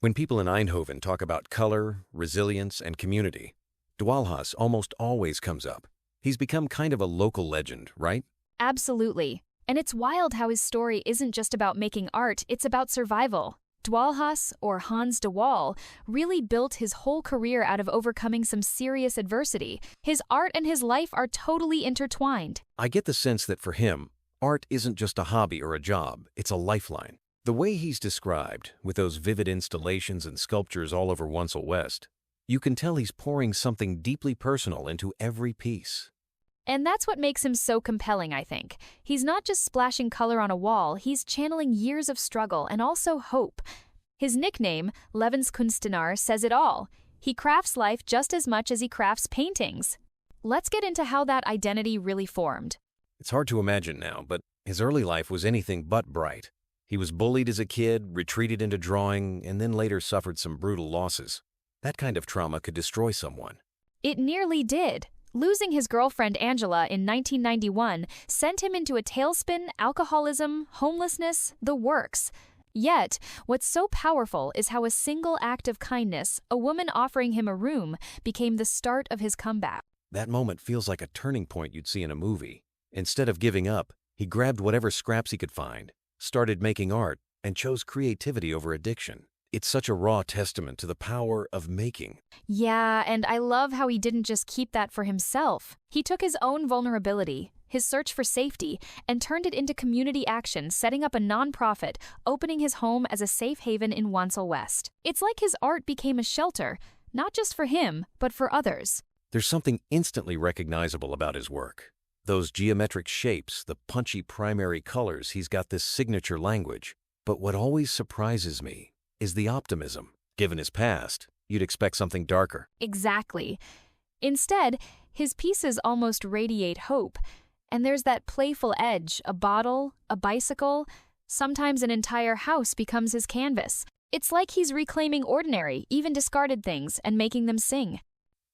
When people in Eindhoven talk about color, resilience, and community, Dwaalhaas almost always comes up. He's become kind of a local legend, right? Absolutely. And it's wild how his story isn't just about making art, it's about survival. Dwaalhaas, or Hans de Waal, really built his whole career out of overcoming some serious adversity. His art and his life are totally intertwined. I get the sense that for him, art isn't just a hobby or a job, it's a lifeline. The way he's described, with those vivid installations and sculptures all over Wonsel West, you can tell he's pouring something deeply personal into every piece. And that's what makes him so compelling, I think. He's not just splashing color on a wall, he's channeling years of struggle and also hope. His nickname, Levenskunstenaar, says it all. He crafts life just as much as he crafts paintings. Let's get into how that identity really formed. It's hard to imagine now, but his early life was anything but bright. He was bullied as a kid, retreated into drawing, and then later suffered some brutal losses. That kind of trauma could destroy someone. It nearly did. Losing his girlfriend Angela in 1991 sent him into a tailspin, alcoholism, homelessness, the works. Yet, what's so powerful is how a single act of kindness, a woman offering him a room, became the start of his comeback. That moment feels like a turning point you'd see in a movie. Instead of giving up, he grabbed whatever scraps he could find, started making art, and chose creativity over addiction. It's such a raw testament to the power of making. Yeah, and I love how he didn't just keep that for himself. He took his own vulnerability, his search for safety, and turned it into community action, setting up a nonprofit, opening his home as a safe haven in Wonsel West. It's like his art became a shelter, not just for him, but for others. There's something instantly recognizable about his work. Those geometric shapes, the punchy primary colors, he's got this signature language. But what always surprises me is the optimism. Given his past, you'd expect something darker. Exactly. Instead, his pieces almost radiate hope. And there's that playful edge, a bottle, a bicycle, sometimes an entire house becomes his canvas. It's like he's reclaiming ordinary, even discarded things and making them sing.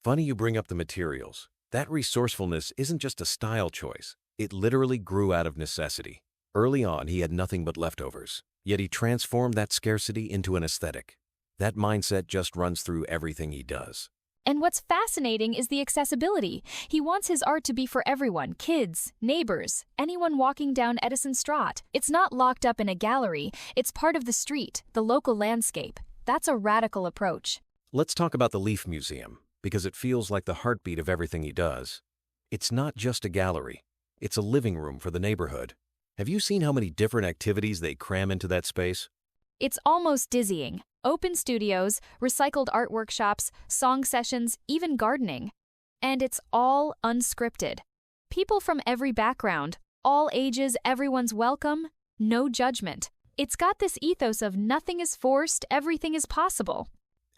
Funny you bring up the materials. That resourcefulness isn't just a style choice. It literally grew out of necessity. Early on, he had nothing but leftovers. Yet he transformed that scarcity into an aesthetic. That mindset just runs through everything he does. And what's fascinating is the accessibility. He wants his art to be for everyone, kids, neighbors, anyone walking down Edisonstraat. It's not locked up in a gallery. It's part of the street, the local landscape. That's a radical approach. Let's talk about the Leaf Museum, because it feels like the heartbeat of everything he does. It's not just a gallery. It's a living room for the neighborhood. Have you seen how many different activities they cram into that space? It's almost dizzying. Open studios, recycled art workshops, song sessions, even gardening. And it's all unscripted. People from every background, all ages, everyone's welcome, no judgment. It's got this ethos of nothing is forced, everything is possible.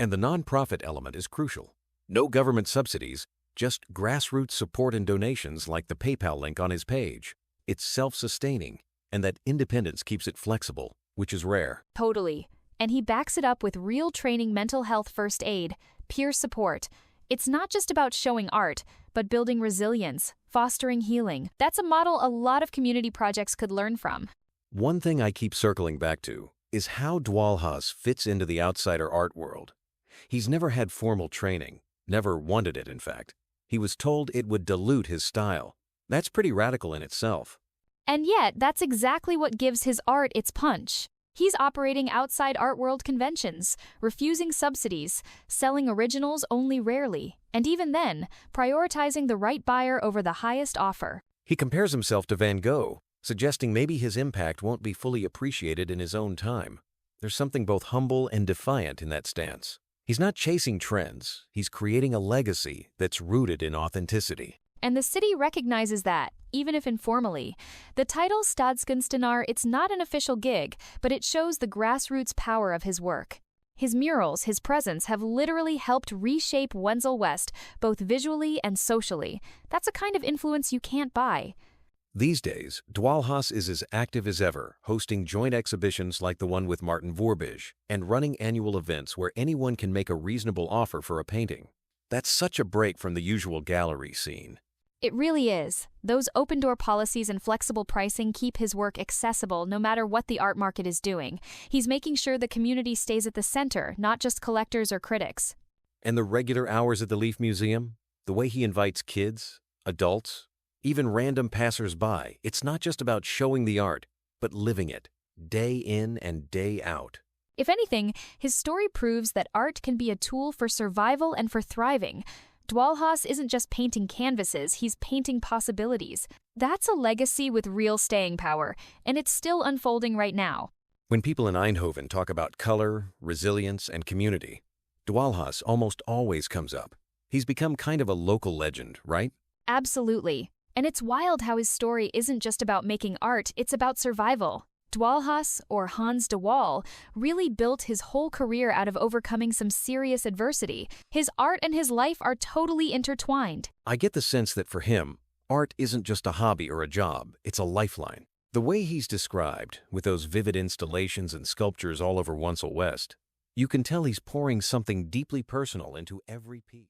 And the nonprofit element is crucial. No government subsidies, just grassroots support and donations like the PayPal link on his page. It's self-sustaining, and that independence keeps it flexible, which is rare. Totally. And he backs it up with real training, mental health first aid, peer support. It's not just about showing art, but building resilience, fostering healing. That's a model a lot of community projects could learn from. One thing I keep circling back to is how Dwaalhaas fits into the outsider art world. He's never had formal training, never wanted it, in fact. He was told it would dilute his style. That's pretty radical in itself. And yet, that's exactly what gives his art its punch. He's operating outside art world conventions, refusing subsidies, selling originals only rarely, and even then, prioritizing the right buyer over the highest offer. He compares himself to Van Gogh, suggesting maybe his impact won't be fully appreciated in his own time. There's something both humble and defiant in that stance. He's not chasing trends, he's creating a legacy that's rooted in authenticity. And the city recognizes that, even if informally. The title Stadskunstenaar, it's not an official gig, but it shows the grassroots power of his work. His murals, his presence, have literally helped reshape Wonsel West, both visually and socially. That's a kind of influence you can't buy. These days, Dwaalhaas is as active as ever, hosting joint exhibitions like the one with Martin Voorbij, and running annual events where anyone can make a reasonable offer for a painting. That's such a break from the usual gallery scene. It really is. Those open-door policies and flexible pricing keep his work accessible no matter what the art market is doing. He's making sure the community stays at the center, not just collectors or critics. And the regular hours at the Leaf Museum? The way he invites kids, adults, even random passers-by. It's not just about showing the art, but living it, day in and day out. If anything, his story proves that art can be a tool for survival and for thriving. Dwaalhaas isn't just painting canvases, he's painting possibilities. That's a legacy with real staying power, and it's still unfolding right now. When people in Eindhoven talk about color, resilience, and community, Dwaalhaas almost always comes up. He's become kind of a local legend, right? Absolutely. And it's wild how his story isn't just about making art, it's about survival. Dwaalhaas, or Hans de Waal, really built his whole career out of overcoming some serious adversity. His art and his life are totally intertwined. I get the sense that for him, art isn't just a hobby or a job, it's a lifeline. The way he's described, with those vivid installations and sculptures all over Wonsel West, you can tell he's pouring something deeply personal into every piece.